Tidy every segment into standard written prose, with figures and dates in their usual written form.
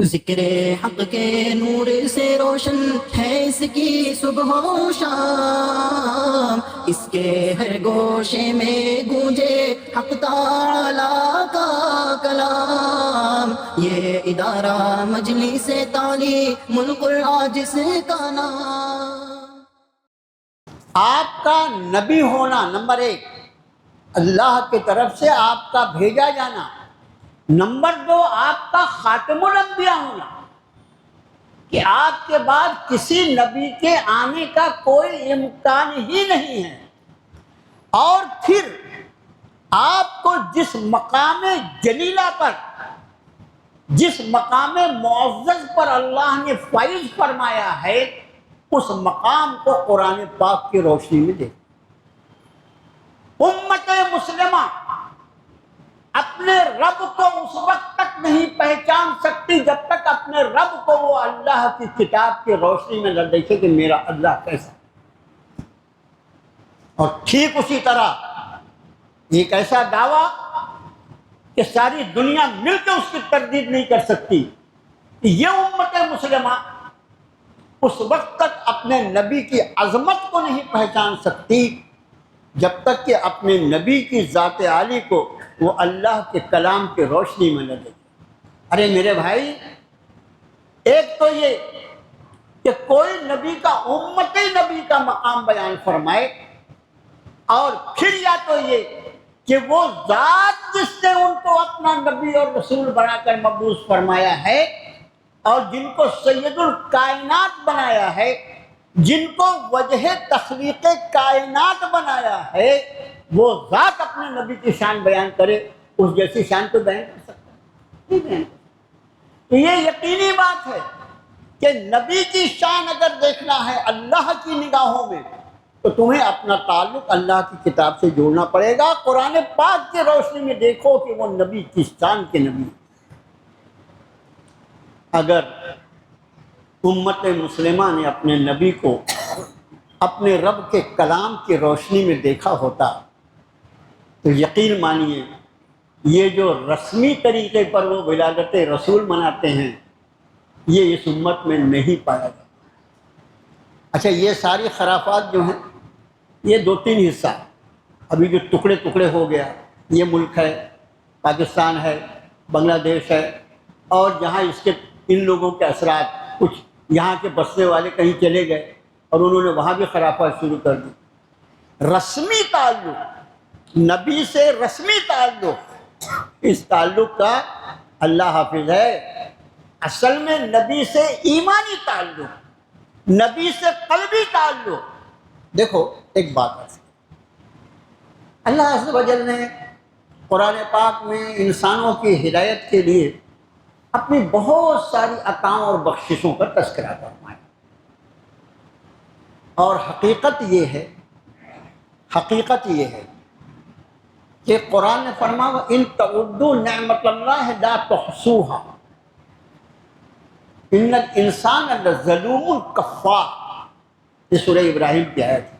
ذکر حق کے نور سے روشن ہے اس کی صبح و شام، اس کے ہر گوشے میں گونجے حق تعالیٰ کا کلام، یہ ادارہ مجلس تعلیم القرآن جس کا نام۔ آپ کا نبی ہونا نمبر 1، اللہ کی طرف سے آپ کا بھیجا جانا۔ نمبر 2، آپ کا خاتم الانبیاء ہونا، کہ آپ کے بعد کسی نبی کے آنے کا کوئی امکان ہی نہیں ہے۔ اور پھر آپ کو جس مقام جلیلہ پر، جس مقام معزز پر اللہ نے فائز فرمایا ہے، اس مقام کو قرآن پاک کی روشنی میں دیکھ۔ امت مسلمہ اپنے رب کو اس وقت تک نہیں پہچان سکتی جب تک اپنے رب کو وہ اللہ کی کتاب کی روشنی میں نہ دیکھے کہ میرا اللہ کیسا ہے۔ اور ٹھیک اسی طرح ایک ایسا دعویٰ کہ ساری دنیا مل کے اس کی تردید نہیں کر سکتی، یہ امت مسلمہ اس وقت تک اپنے نبی کی عظمت کو نہیں پہچان سکتی جب تک کہ اپنے نبی کی ذات عالی کو وہ اللہ کے کلام کی روشنی میں نہ دیکھے۔ ارے میرے بھائی، ایک تو یہ کہ کوئی نبی کا امت نبی کا مقام بیان فرمائے، اور پھر یا تو یہ کہ وہ ذات جس نے ان کو اپنا نبی اور رسول بنا کر مبعوث فرمایا ہے، اور جن کو سید الکائنات بنایا ہے، جن کو وجہ تخلیق کائنات بنایا ہے، وہ ذات اپنے نبی کی شان بیان کرے، اس جیسی شان تو بیان کر سکتا ہے نہیں بیان کر سکتا۔ یہ یقینی بات ہے کہ نبی کی شان اگر دیکھنا ہے اللہ کی نگاہوں میں تو تمہیں اپنا تعلق اللہ کی کتاب سے جوڑنا پڑے گا۔ قرآن پاک کی روشنی میں دیکھو کہ وہ نبی کس شان کے نبی۔ اگر امت مسلمہ نے اپنے نبی کو اپنے رب کے کلام کی روشنی میں دیکھا ہوتا تو یقین مانیے یہ جو رسمی طریقے پر وہ ولادت رسول مناتے ہیں یہ اس امت میں نہیں پایا جاتا۔ اچھا، یہ ساری خرافات جو ہیں یہ 2-3 حصہ، ابھی جو ٹکڑے ٹکڑے ہو گیا، یہ ملک ہے، پاکستان ہے، بنگلہ دیش ہے، اور جہاں اس کے ان لوگوں کے اثرات، کچھ یہاں کے بسنے والے کہیں چلے گئے اور انہوں نے وہاں بھی خرافات شروع کر دی۔ رسمی تعلق نبی سے، رسمی تعلق، اس تعلق کا اللہ حافظ ہے۔ اصل میں نبی سے ایمانی تعلق، نبی سے قلبی تعلق۔ دیکھو ایک بات ہے، اللہ عز و جل نے قرآن پاک میں انسانوں کی ہدایت کے لیے اپنی بہت ساری عطاؤں اور بخششوں کا تذکرہ فرمایا، اور حقیقت یہ ہے کہ قرآن نے فرمایا وَإِن تَعُدُّوا نِعْمَةَ اللَّهِ لَا تُحْصُوهَا إِنَّ الْإِنسَانَ لَظَلُومٌ كَفَّارٌ۔ یہ سورہ ابراہیم کی آیت ہے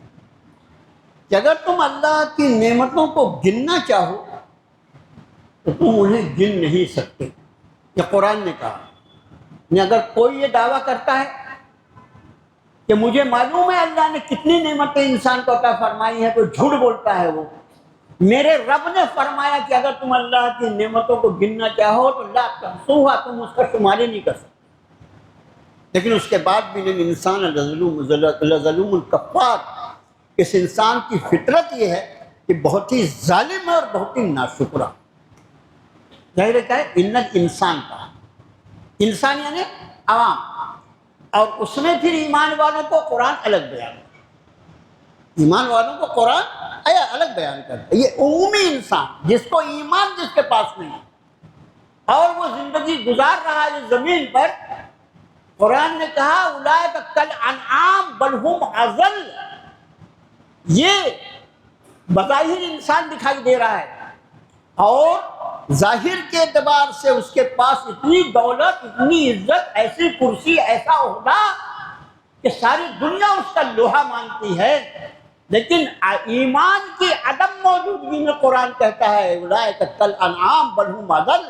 کہ اگر تم اللہ کی نعمتوں کو گننا چاہو تو تم انہیں گن نہیں سکتے۔ یہ قرآن نے کہا۔ اگر کوئی یہ دعویٰ کرتا ہے کہ مجھے معلوم ہے اللہ نے کتنی نعمتیں انسان کو عطا فرمائی ہیں، تو جھوٹ بولتا ہے وہ۔ میرے رب نے فرمایا کہ اگر تم اللہ کی نعمتوں کو گننا چاہو تو لا تحصوها، تم اس کا شمار ہی نہیں کر سکتے۔ لیکن اس کے بعد بھی انسان لظلوم کفار، اس انسان کی فطرت یہ ہے کہ بہت ہی ظالم ہے اور بہت ہی ناشکرا۔ ظاہر ہے کیا ہے، ان الانسان کا، انسان یعنی عوام، اور اس میں پھر ایمان والوں کو قرآن الگ بیان کرتا ہے، ایمان والوں کو قرآن الگ بیان کرتا ہے۔ یہ عمومی انسان جس کو ایمان جس کے پاس نہیں ہے اور وہ زندگی گزار رہا ہے زمین پر، قرآن نے کہا اولئک کالانعام بل ھم اضل۔ یہ بظاہر انسان دکھائی دے رہا ہے اور ظاہر کے اعتبار سے اس کے پاس اتنی دولت، اتنی عزت، ایسی کرسی، ایسا عہدہ کہ ساری دنیا اس کا لوہا مانتی ہے، لیکن ایمان کی عدم موجودگی میں قرآن کہتا ہے اولئک کالانعام بل ھم اضل۔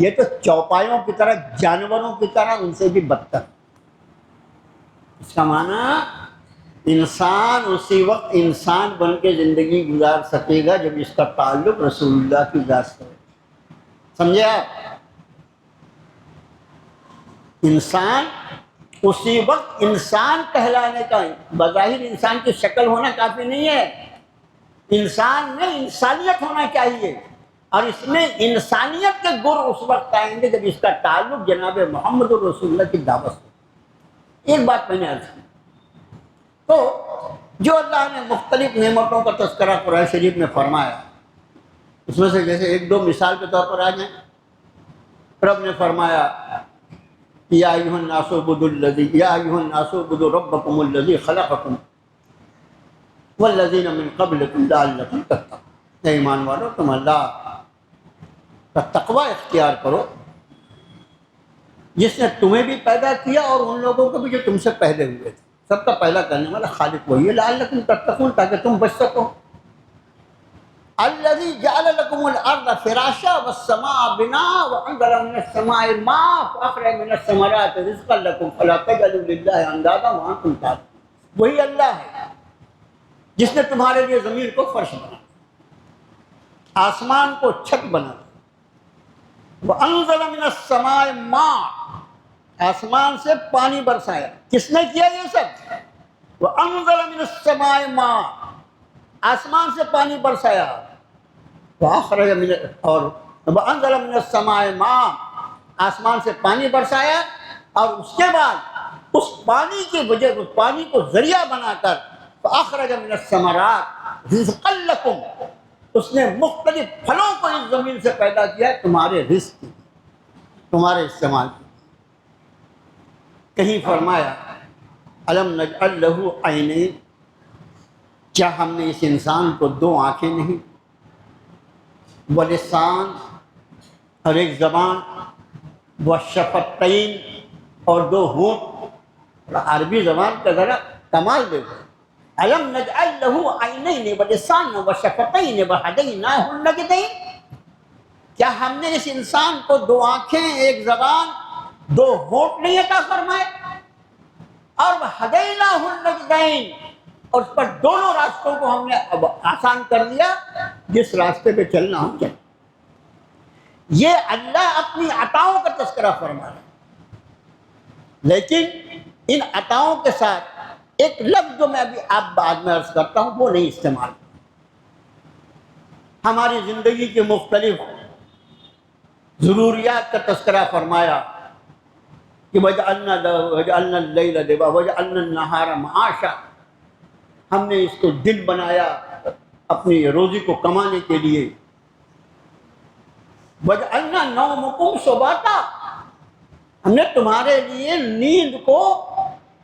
یہ تو چوپایوں کی طرح، جانوروں کی طرح، ان سے بھی بدتر۔ اس کا معنی انسان اسی وقت انسان بن کے زندگی گزار سکے گا جب اس کا تعلق رسول اللہ کی ذات سے ہو۔ سمجھے آپ؟ انسان اسی وقت انسان کہلانے کا، بظاہر انسان کی شکل ہونا کافی نہیں ہے، انسان میں انسانیت ہونا چاہیے، اور اس میں انسانیت کے گر اس وقت آئیں گے جب اس کا تعلق جناب محمد رسول اللہ کی دعوت سے۔ ایک بات میں نے عرض کی، تو جو اللہ نے مختلف نعمتوں کا تذکرہ قرآن شریف میں فرمایا، اس میں سے جیسے ایک دو مثال کے طور پر آ جائیں۔ رب نے فرمایا یا ایھا الناس اعبدوا الذی یا ایھا الناس اعبدوا ربکم الذی خلقکم والذین من قبلکم لعلکم تتقون۔ اے ایمان والو، تم اللہ کا تقوی اختیار کرو جس نے تمہیں بھی پیدا کیا اور ان لوگوں کو بھی جو تم سے پہلے ہوئے تھے۔ سب کا پہلا کرنے والا خالق وہی ہے، لعلکم تتقون، تاکہ تم بچ سکو۔ الذی جعل لکم الارض فراشا والسماء بناء وانزل من السماء ماء فاخرج من الثمرات رزقا لکم فلا تجعلوا للہ اندادا وانتم تعلمون۔ وہی اللہ ہے جس نے تمہارے لیے زمین کو فرش بنا، آسمان کو چھت بنا، وانزل من السماء ماء، آسمان سے پانی برسایا۔ کس نے کیا یہ سب؟ وانزل من السماء ماء، آسمان سے پانی برسایا، وأخرج من اور وأنزل من السماء ماء، آسمان سے پانی برسایا، اور اس کے بعد اس پانی کی وجہ، اس پانی کو ذریعہ بنا کر فأخرج من الثمرات رزقا لکم، اس نے مختلف پھلوں کو اس زمین سے پیدا کیا تمہارے رزق کی، تمہارے استعمال کی۔ کہیں فرمایا الم نجعل لہ عینین، کیا ہم نے اس انسان کو دو آنکھیں نہیں، ولسان اور ایک زبان، وشفتین اور دو ہونٹ۔ عربی زبان کا ذرا کمال دیکھو، الم نجعل لہ عینین ولسان وشفتین وہدیناہ النجدین، کیا ہم نے اس انسان کو دو آنکھیں، ایک زبان، دو ہونٹ نہیں عطا فرمائے، اور وہدیناہ النجدین، اور اس پر دونوں راستوں کو ہم نے اب آسان کر دیا، جس راستے پہ چلنا ہم چلیں۔ یہ اللہ اپنی عطاؤں کا تذکرہ فرما رہا ہے، لیکن ان عطاؤں کے ساتھ ایک لفظ جو میں ابھی آپ بعد میں عرض کرتا ہوں وہ نہیں استعمال۔ ہماری زندگی کے مختلف ضروریات کا تذکرہ فرمایا کہ وجعلنا اللیل لباسا وجعلنا النہار معاشا، ہم نے اس کو دن بنایا اپنی روزی کو کمانے کے لیے۔ وجعلنا نومکم سباتا، ہم نے تمہارے لیے نیند کو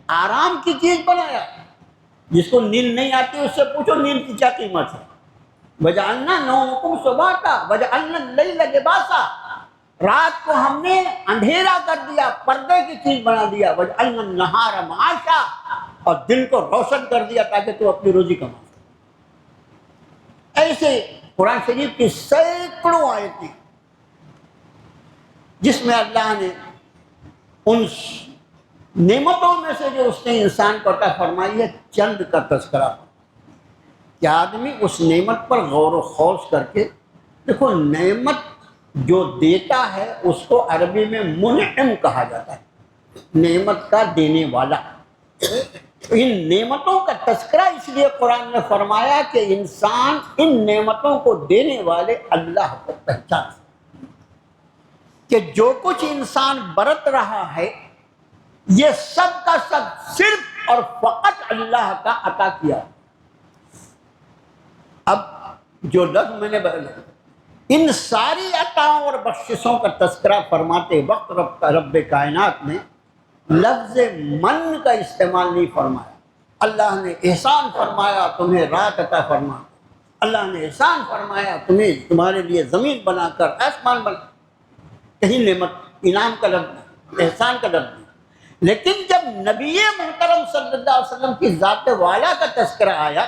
آرام کی چیز بنایا۔ جس کو نیند نہیں آتی اس سے پوچھو نیند کی کیا قیمت ہے۔ وجعلنا نومکم سباتا وجعلنا اللیل لباسا، رات کو ہم نے اندھیرا کر دیا، پردے کی چیز بنا دیا۔ وجعلنا النہار معاشا، اور دن کو روشن کر دیا تاکہ تو اپنی روزی کما۔ ایسے قرآن شریف کی سینکڑوں آیتیں جس میں اللہ نے ان نعمتوں میں سے جو اس نے انسان کو عطا فرمائی ہے چند کا تذکرہ، کہ آدمی اس نعمت پر غور و خوض کر کے دیکھو، نعمت جو دیتا ہے اس کو عربی میں منعم کہا جاتا ہے، نعمت کا دینے والا۔ ان نعمتوں کا تذکرہ اس لیے قرآن نے فرمایا کہ انسان ان نعمتوں کو دینے والے اللہ کو پہچان سکے، کہ جو کچھ انسان برت رہا ہے یہ سب کا سب صرف اور فقط اللہ کا عطا کیا۔ اب جو لفظ میں نے بتایا، ان ساری عطاؤں اور بخششوں کا تذکرہ فرماتے وقت رب کائنات نے لفظ من کا استعمال نہیں فرمایا۔ اللہ نے احسان فرمایا، تمہیں رات عطا فرما، اللہ نے احسان فرمایا تمہیں، تمہارے لیے زمین بنا کر آسمان بنا، کہیں نعمت انعام کا لفظ، احسان کا لفظ۔ لیکن جب نبی محترم صلی اللہ علیہ وسلم کی ذات والا کا تذکرہ آیا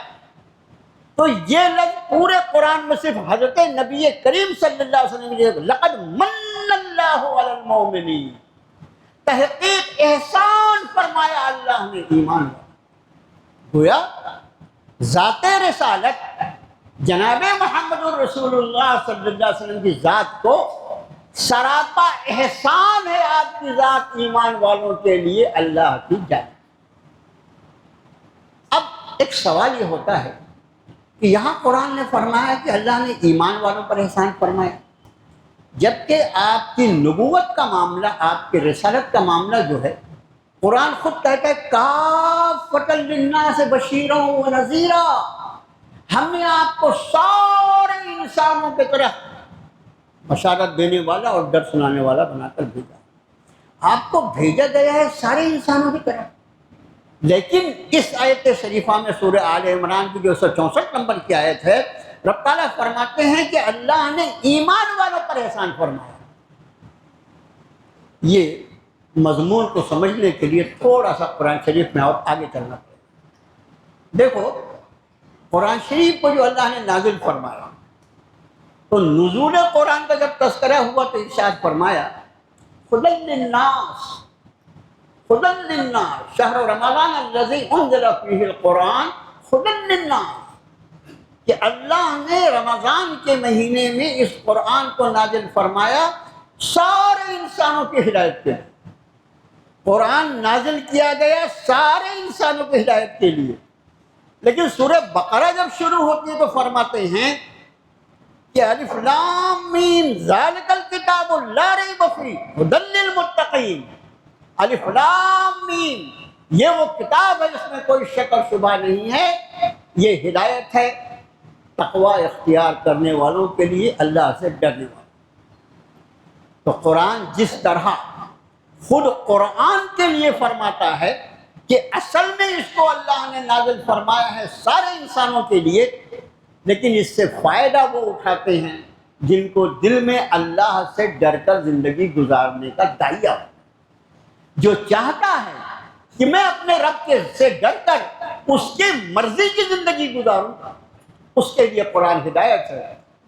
تو یہ لفظ پورے قرآن میں صرف حضرت نبی کریم صلی اللہ علیہ وسلم کے لیے لقد من اللہ اللہ علی المؤمنین، تحقیق احسان فرمایا اللہ نے ایمان والوں۔ گویا ذات رسالت جناب محمد الرسول اللہ صلی اللہ علیہ وسلم کی ذات کو سراپا احسان ہے آپ کی ذات ایمان والوں کے لیے اللہ کی جانب۔ اب ایک سوال یہ ہوتا ہے کہ یہاں قرآن نے فرمایا کہ اللہ نے ایمان والوں پر احسان فرمایا، جبکہ آپ کی نبوت کا معاملہ، آپ کی رسالت کا معاملہ جو ہے، قرآن خود کہتا ہے کافۃ للناس بشیرا و نذیرا، ہم نے آپ کو سارے انسانوں کی طرح بشارت دینے والا اور ڈر سنانے والا بنا کر بھیجا۔ آپ کو بھیجا گیا ہے سارے انسانوں کی طرح۔ لیکن اس آیت شریفہ میں سورہ آل عمران کی جو 164 نمبر کی آیت ہے، رب تعالیٰ فرماتے ہیں کہ اللہ نے ایمان والوں پر احسان فرمایا۔ یہ مضمون کو سمجھنے کے لیے تھوڑا سا قرآن شریف میں اور آگے چلنا پڑے۔ دیکھو قرآن شریف کو جو اللہ نے نازل فرمایا، تو نزول قرآن کا جب تذکرہ ہوا تو ارشاد فرمایا ہدی للناس، ہدی للناس شہر رمضان الذی انزل فیہ القرآن ہدی للناس، کہ اللہ نے رمضان کے مہینے میں اس قرآن کو نازل فرمایا سارے انسانوں کی ہدایت کے لیے۔ قرآن نازل کیا گیا سارے انسانوں کی ہدایت کے لیے۔ لیکن سورہ بقرہ جب شروع ہوتی ہے تو فرماتے ہیں کہ الف لام میم ذالک الکتاب لا ریب فیہ ھدی للمتقین۔ الف لام میم، یہ وہ کتاب ہے جس میں کوئی شک اور شبہ نہیں ہے، یہ ہدایت ہے تقوی اختیار کرنے والوں کے لیے، اللہ سے ڈرنے والوں۔ تو قرآن جس طرح خود قرآن کے لیے فرماتا ہے کہ اصل میں اس کو اللہ نے نازل فرمایا ہے سارے انسانوں کے لیے، لیکن اس سے فائدہ وہ اٹھاتے ہیں جن کو دل میں اللہ سے ڈر کر زندگی گزارنے کا داعیہ ہو، جو چاہتا ہے کہ میں اپنے رب کے سے ڈر کر اس کے مرضی کی زندگی گزاروں، اس کے لیے قرآن ہدایت ہے۔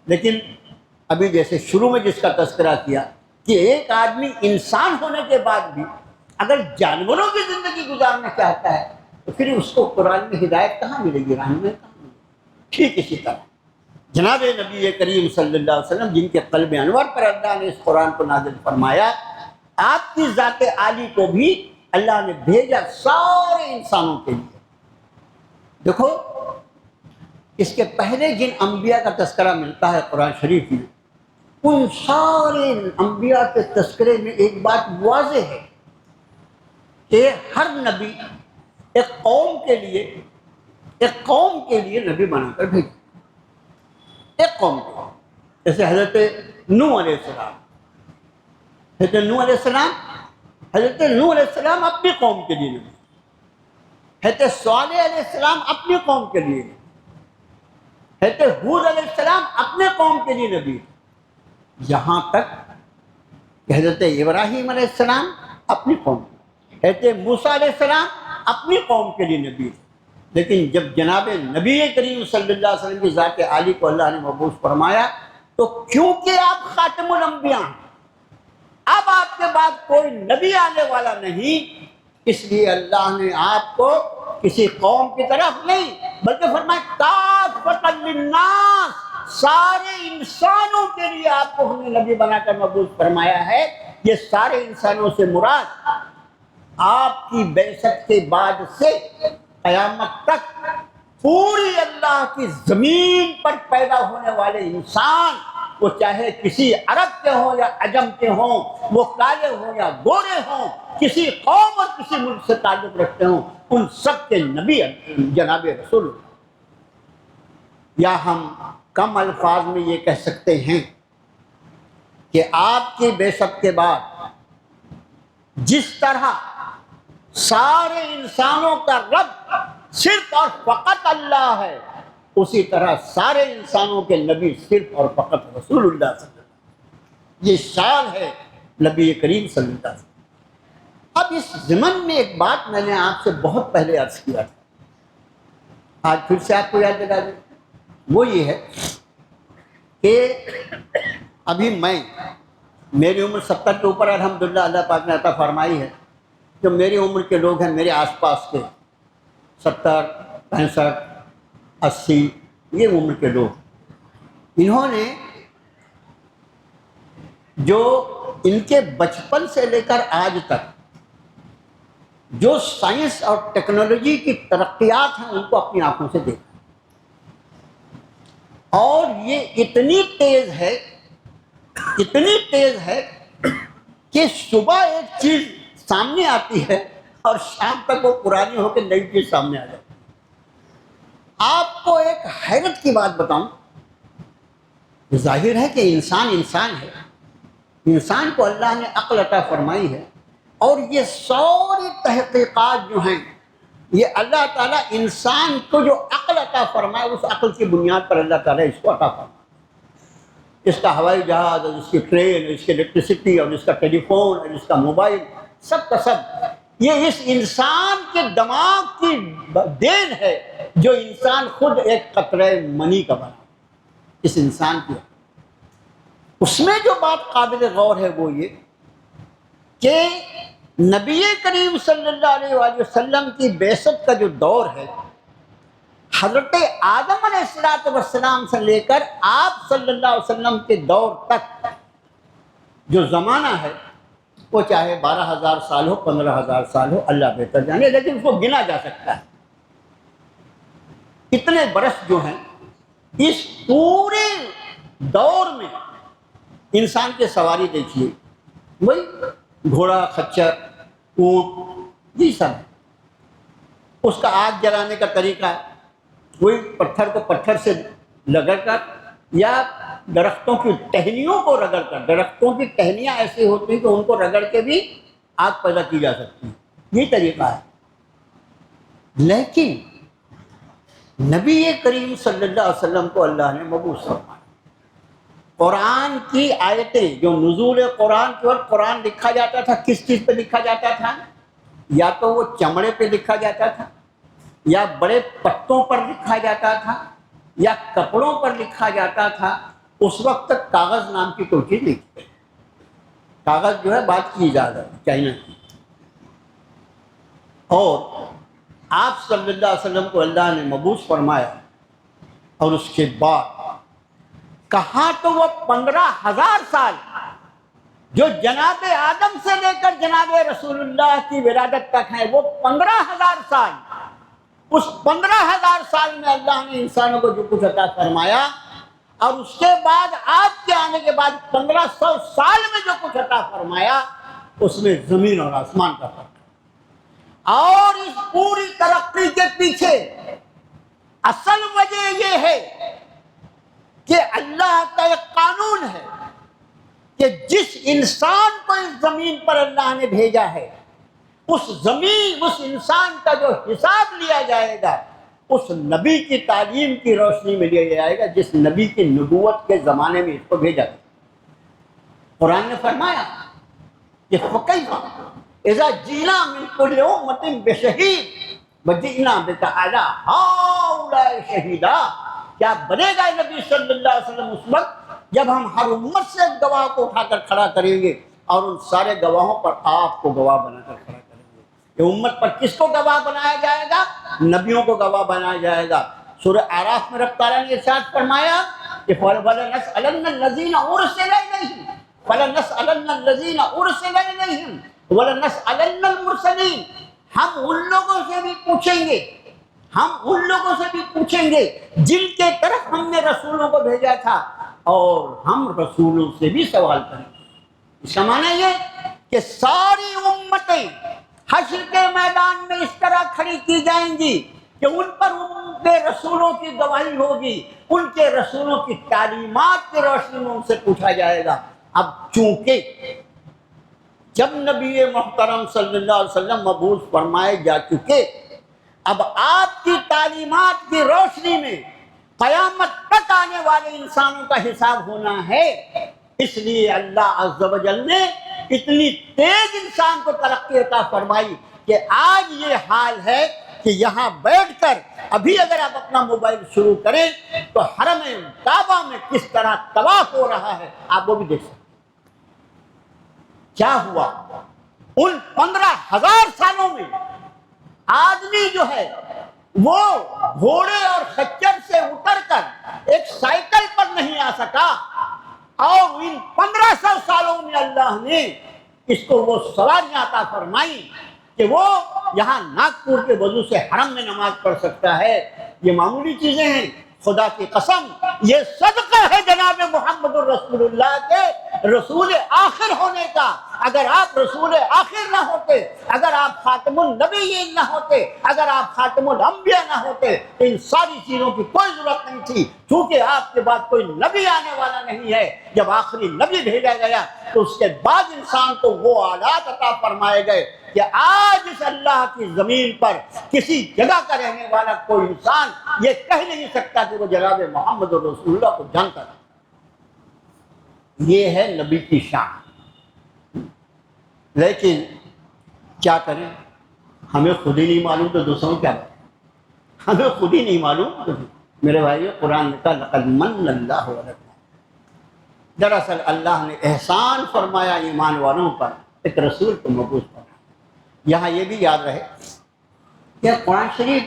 لیکن ابھی جیسے شروع میں جس کا تذکرہ کیا کہ ایک آدمی انسان ہونے کے بعد بھی اگر جانوروں کی زندگی گزارنا چاہتا ہے تو پھر اس کو قرآن میں ہدایت کہاں ملے گی، رہنمائی کہاں ملے گی؟ ٹھیک اسی طرح جناب نبی کریم صلی اللہ علیہ وسلم جن کے قلب انور پر اللہ نے اس قرآن کو نازل فرمایا، آپ کی ذات عالی کو بھی اللہ نے بھیجا سارے انسانوں کے لیے۔ دیکھو اس کے پہلے جن انبیاء کا تذکرہ ملتا ہے قرآن شریف میں، ان سارے انبیاء کے تذکرے میں ایک بات واضح ہے کہ ہر نبی ایک قوم کے لیے نبی بنا کر بھیجا، ایک قوم کے لیے۔ جیسے حضرت نوح علیہ السلام، حضرت نوح علیہ السلام اپنی قوم کے لیے نبی، حضرت صالح علیہ السلام اپنی قوم کے لیے نبی، حضرت ہود علیہ السلام اپنے قوم کے لیے نبی، یہاں تک کہ حضرت ابراہیم علیہ السلام اپنی قوم کے لیے، حضرت موسیٰ علیہ السلام اپنی قوم کے لیے نبی تھے۔ لیکن جب جناب نبی کریم صلی اللہ علیہ وسلم کی ذات عالی کو اللہ نے مبعوث فرمایا تو کیونکہ آپ خاتم الانبیاء ہیں، اب آپ کے بعد کوئی نبی آنے والا نہیں، اس لیے اللہ نے آپ کو کسی قوم کی طرف نہیں بلکہ فرمایا کافۃ للناس، سارے انسانوں کے لیے آپ کو ہم نے نبی بنا کر مبعوث فرمایا ہے۔ یہ سارے انسانوں سے مراد آپ کی بعثت کے بعد سے قیامت تک پوری اللہ کی زمین پر پیدا ہونے والے انسان، وہ چاہے کسی عرب کے ہوں یا عجم کے ہوں، وہ کالے ہوں یا گورے ہوں، کسی قوم اور کسی ملک سے تعلق رکھتے ہوں، ان سب کے نبی جناب رسول اللہ۔ یا ہم کم الفاظ میں یہ کہہ سکتے ہیں کہ آپ کی بعثت کے بعد جس طرح سارے انسانوں کا رب صرف اور فقط اللہ ہے، اسی طرح سارے انسانوں کے نبی صرف اور فقط رسول اللہ صلی اللہ علیہ وسلم۔ یہ شان ہے نبی کریم صلی اللہ علیہ وسلم۔ اب اس ضمن میں ایک بات میں نے آپ سے بہت پہلے عرض کیا تھا، آج پھر سے آپ کو یاد دلا دیں، وہ یہ ہے کہ ابھی میں میری عمر 70 کے اوپر الحمدللہ اللہ پاک نے عطا فرمائی ہے. جو میری عمر کے لوگ ہیں میرے آس پاس کے 70 65 80 یہ عمر کے لوگ, انہوں نے جو ان کے بچپن سے لے کر آج تک جو سائنس اور ٹیکنالوجی کی ترقیات ہیں ان کو اپنی آنکھوں سے دیکھا, اور یہ اتنی تیز ہے کہ صبح ایک چیز سامنے آتی ہے اور شام تک وہ پرانی ہو کے نئی چیز سامنے آ جاتی ہے. آپ کو ایک حیرت کی بات بتاؤں, ظاہر ہے کہ انسان ہے, انسان کو اللہ نے عقل عطا فرمائی ہے, اور یہ ساری تحقیقات جو ہیں یہ اللہ تعالیٰ انسان کو جو عقل عطا فرمائے اس عقل کی بنیاد پر اللہ تعالیٰ اس کو عطا فرمائے. اس کا ہوائی جہاز اور اس کی ٹرین اور اس کی الیکٹریسٹی اور اس کا ٹیلی فون اور اس کا موبائل سب کا سب یہ اس انسان کے دماغ کی دین ہے جو انسان خود ایک قطرہ منی کا بنا, اس انسان کی. اس میں جو بات قابل غور ہے وہ یہ کہ نبی کریم صلی اللہ علیہ وآلہ وسلم کی بعثت کا جو دور ہے, حضرت آدم علیہ السلام سے لے کر آپ صلی اللہ علیہ وسلم کے دور تک جو زمانہ ہے وہ چاہے 12,000 سال ہو 15,000 سال ہو, اللہ بہتر جانے, لیکن اس کو گنا جا سکتا ہے. اتنے برس جو ہیں اس پورے دور میں انسان کی سواری دیکھیے, وہی گھوڑا خچر اونٹ یہ سب, اس کا آگ جلانے کا طریقہ وہی پتھر کو پتھر سے رگڑ کر یا درختوں کی ٹہنیوں کو رگڑ کر, درختوں کی ٹہنیاں ایسی ہوتی ہیں کہ ان کو رگڑ کے بھی آگ پیدا کی جا سکتی ہے, یہ طریقہ ہے. لیکن نبی کریم صلی اللہ علیہ وسلم کو اللہ نے مبعوث فرمایا. قرآن کی آیتیں جو نزول قرآن کے وقت قرآن لکھا جاتا تھا, کس چیز پہ لکھا جاتا تھا؟ یا تو وہ چمڑے پہ لکھا جاتا تھا, یا بڑے پتوں پر لکھا جاتا تھا, یا کپڑوں پر لکھا جاتا تھا. اس وقت تک کاغذ نام کی کوئی چیز نہیں تھی. کاغذ جو ہے بات کی اجازت چائنا کی. اور آپ صلی اللہ علیہ وسلم کو اللہ نے مبعوث فرمایا, اور اس کے بعد کہاں تو وہ 15,000 سال جو جناب آدم سے لے کر جناب رسول اللہ کی ولادت تک ہیں, وہ 15,000 سال, اس 15,000 سال میں اللہ نے انسانوں کو جو کچھ عطا فرمایا, اور اس کے بعد آپ کے آنے کے بعد 1500 سال میں جو کچھ عطا فرمایا اس میں زمین اور آسمان کا فرق. اور اس پوری ترقی کے پیچھے اصل وجہ یہ ہے کہ اللہ کا ایک قانون ہے کہ جس انسان کو اس زمین پر اللہ نے بھیجا ہے اس انسان کا جو حساب لیا جائے گا اس نبی کی تعلیم کی روشنی میں لیا جائے گا جس نبی کی نبوت کے زمانے میں اس کو بھیجا گیا. قرآن نے فرمایا کہ فَكَيْفَ إِذَا جِئْنَا مِنْ كُلِّ أُمَّةٍ بِشَهِيدٍ وَجِئْنَا بِكَ عَلَىٰ هَٰؤُلَاءِ شَهِيدًا. کیا بنے گا نبی صلی اللہ علیہ وسلم اس وقت جب ہم ہر امت سے گواہ کو اٹھا کر کھڑا کریں گے اور ان سارے گواہوں پر آپ کو گواہ بنا کر کھڑا کریں گے. کہ امت پر کس کو گواہ بنایا جائے گا؟ نبیوں کو گواہ بنایا جائے گا. سورہ اعراف میں رب تعالیٰ نے ارشاد فرمایا کہ فَلَنَسْأَلَنَّ الَّذِينَ أُرْسِلَ إِلَيْهِمْ فَلَنَسْأَلَنَّ الَّذِينَ أُرْسِلَ إِلَيْهِمْ وَلَنَسْأَلَنَّ الْمُرْسَلِينَ. ہم ان لوگوں سے بھی پوچھیں گے, ہم ان لوگوں سے بھی پوچھیں گے جن کے طرف ہم نے رسولوں کو بھیجا تھا, اور ہم رسولوں سے بھی سوال کریں گے. اس کا معنی یہ کہ ساری امتیں حشر کے میدان میں اس طرح کھڑی کی جائیں گی کہ ان پر ان کے رسولوں کی گواہی ہوگی, ان کے رسولوں کی تعلیمات کی روشنی میں ان سے پوچھا جائے گا. اب چونکہ جب نبی محترم صلی اللہ علیہ وسلم مبعوث فرمائے جا چکے, اب آپ کی تعلیمات کی روشنی میں قیامت تک آنے والے انسانوں کا حساب ہونا ہے. اس لیے اللہ عز و جل نے اتنی تیز انسان کو ترقی عطا فرمائی کہ آج یہ حال ہے کہ یہاں بیٹھ کر ابھی اگر آپ اپنا موبائل شروع کریں تو حرم کعبہ میں کس طرح طواف ہو رہا ہے آپ وہ بھی دیکھ سکتے. کیا ہوا ان 15,000 سالوں میں آدمی جو ہے وہ گھوڑے اور خچر سے اتر کر ایک سائیکل پر نہیں آ سکا، اور ان 1500 سالوں میں اللہ نے اس کو وہ سواریاں عطا فرمائی کہ وہ یہاں ناگپور کے وضو سے حرم میں نماز پڑھ سکتا ہے۔ یہ معمولی چیزیں ہیں، خدا کی قسم یہ صدقہ ہے جناب محمد الرسول اللہ کے رسول آخر ہونے کا۔ اگر آپ رسول آخر نہ ہوتے، اگر آپ خاتم النبیین نہ ہوتے، اگر آپ خاتم الانبیاء نہ ہوتے تو ان ساری چیزوں کی کوئی ضرورت نہیں تھی، کیونکہ آپ کے بعد کوئی نبی آنے والا نہیں ہے۔ جب آخری نبی بھیجا گیا تو اس کے بعد انسان کو وہ آلات عطا فرمائے گئے کہ آج اس اللہ کی زمین پر کسی جگہ کا رہنے والا کوئی انسان یہ کہہ نہیں سکتا کہ وہ جناب محمد رسول اللہ کو جانتا ہے۔ یہ ہے نبی کی شان۔ لیکن کیا کریں، ہمیں خود ہی نہیں معلوم تو دوسروں کیا بتائیں، ہمیں خود ہی نہیں معلوم۔ میرے بھائیو، قرآن نے کہا لقد من اللہ علیہ، دراصل اللہ نے احسان فرمایا ایمان والوں پر، ایک رسول کو مبعوث فرمایا۔ یہاں یہ بھی یاد رہے کہ قرآن شریف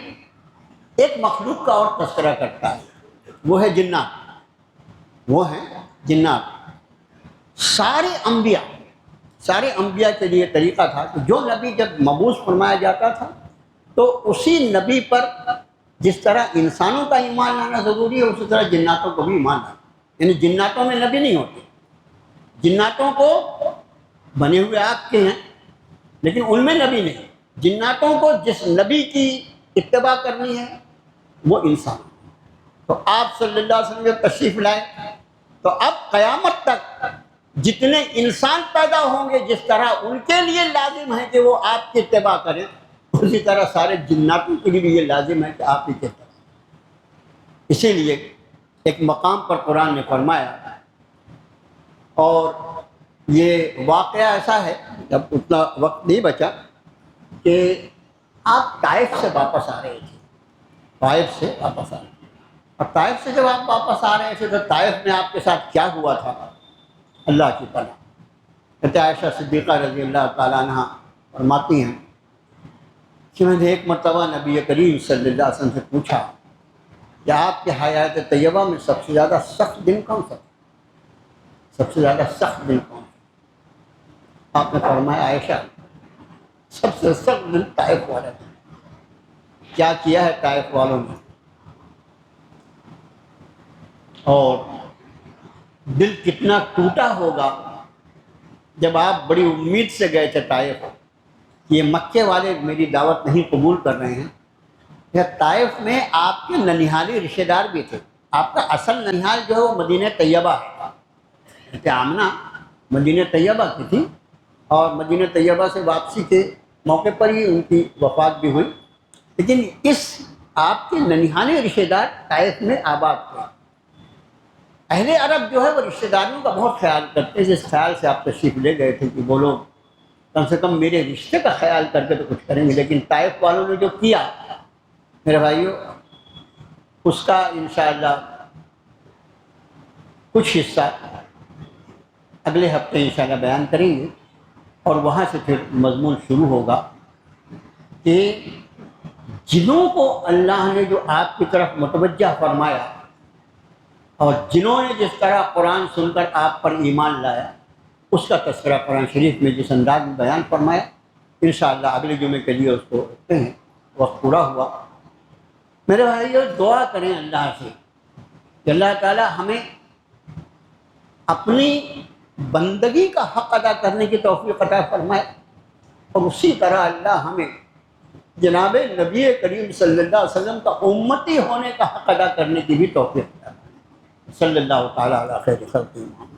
ایک مخلوق کا اور تذکرہ کرتا ہے، وہ ہے جنات، وہ ہیں جنات۔ سارے انبیاء کے لیے طریقہ تھا کہ جو نبی جب مبعوث فرمایا جاتا تھا تو اسی نبی پر جس طرح انسانوں کا ایمان لانا ضروری ہے اسی طرح جناتوں کو بھی ایمان لانا، یعنی جناتوں میں نبی نہیں ہوتے، جناتوں کو بنے ہوئے آپ کے ہیں لیکن ان میں نبی نہیں۔ جناتوں کو جس نبی کی اتباع کرنی ہے وہ انسان۔ تو آپ صلی اللہ علیہ وسلم جب تشریف لائے تو اب قیامت تک جتنے انسان پیدا ہوں گے جس طرح ان کے لیے لازم ہے کہ وہ آپ کی اتباع کریں، اسی طرح سارے جناتوں کے لیے بھی یہ لازم ہے کہ آپ کی اتباع کریں۔ اسی لیے ایک مقام پر قرآن نے فرمایا، اور یہ واقعہ ایسا ہے، جب اتنا وقت نہیں بچا، کہ آپ طائف سے واپس آ رہے تھے، طائف سے واپس آ رہے تھے، اور طائف سے جب آپ واپس آ رہے تھے تو طائف میں آپ کے ساتھ کیا ہوا تھا اللہ کی پناہ۔ عائشہ صدیقہ رضی اللہ تعالیٰ عنہ فرماتی ہیں کہ میں نے ایک مرتبہ نبی کریم صلی اللہ علیہ وسلم سے پوچھا کہ آپ کے حیات طیبہ میں سب سے زیادہ سخت دن کون سا، سب سے زیادہ سخت دن کون سا؟ آپ نے فرمایا عائشہ سب سے سخت دن طائف والا دن۔ کیا کیا ہے طائف والوں نے، اور دل کتنا ٹوٹا ہوگا جب آپ بڑی امید سے گئے تھے طائف، یہ مکے والے میری دعوت نہیں قبول کر رہے ہیں۔ یا طائف میں آپ کے ننیحالی رشتہ دار بھی تھے، آپ کا اصل ننیحال جو ہے وہ مدینہ طیبہ ہے، آمنہ مدینہ طیبہ کی تھی، اور مدینہ طیبہ سے واپسی کے موقع پر ہی ان کی وفات بھی ہوئی، لیکن اس آپ کے ننیحالی رشتہ دار طائف میں آباد تھے۔ اہل عرب جو ہے وہ رشتہ داریوں کا بہت خیال کرتے ہیں، جس خیال سے آپ تشریف لے گئے تھے کہ وہ لوگ کم سے کم میرے رشتے کا خیال کر کے تو کچھ کریں گے، لیکن طائف والوں نے جو کیا میرے بھائیوں، اس کا انشاءاللہ کچھ حصہ اگلے ہفتے انشاءاللہ بیان کریں گے، اور وہاں سے پھر مضمون شروع ہوگا کہ جنوں کو اللہ نے جو آپ کی طرف متوجہ فرمایا اور جنہوں نے جس طرح قرآن سن کر آپ پر ایمان لایا، اس کا تذکرہ قرآن شریف میں جس انداز میں بیان فرمایا، انشاءاللہ اگلے جمعے کے لیے اس کو رکھتے ہیں۔ وقت پورا ہوا۔ میرے بھائیو، دعا کریں اللہ سے کہ اللہ تعالیٰ ہمیں اپنی بندگی کا حق ادا کرنے کی توفیق عطا فرمائے، اور اسی طرح اللہ ہمیں جناب نبی کریم صلی اللہ علیہ وسلم کا امتی ہونے کا حق ادا کرنے کی بھی توفیق عطا فرمائے۔ صلی اللہ تعالیٰ علی خیر خلقہ محمد۔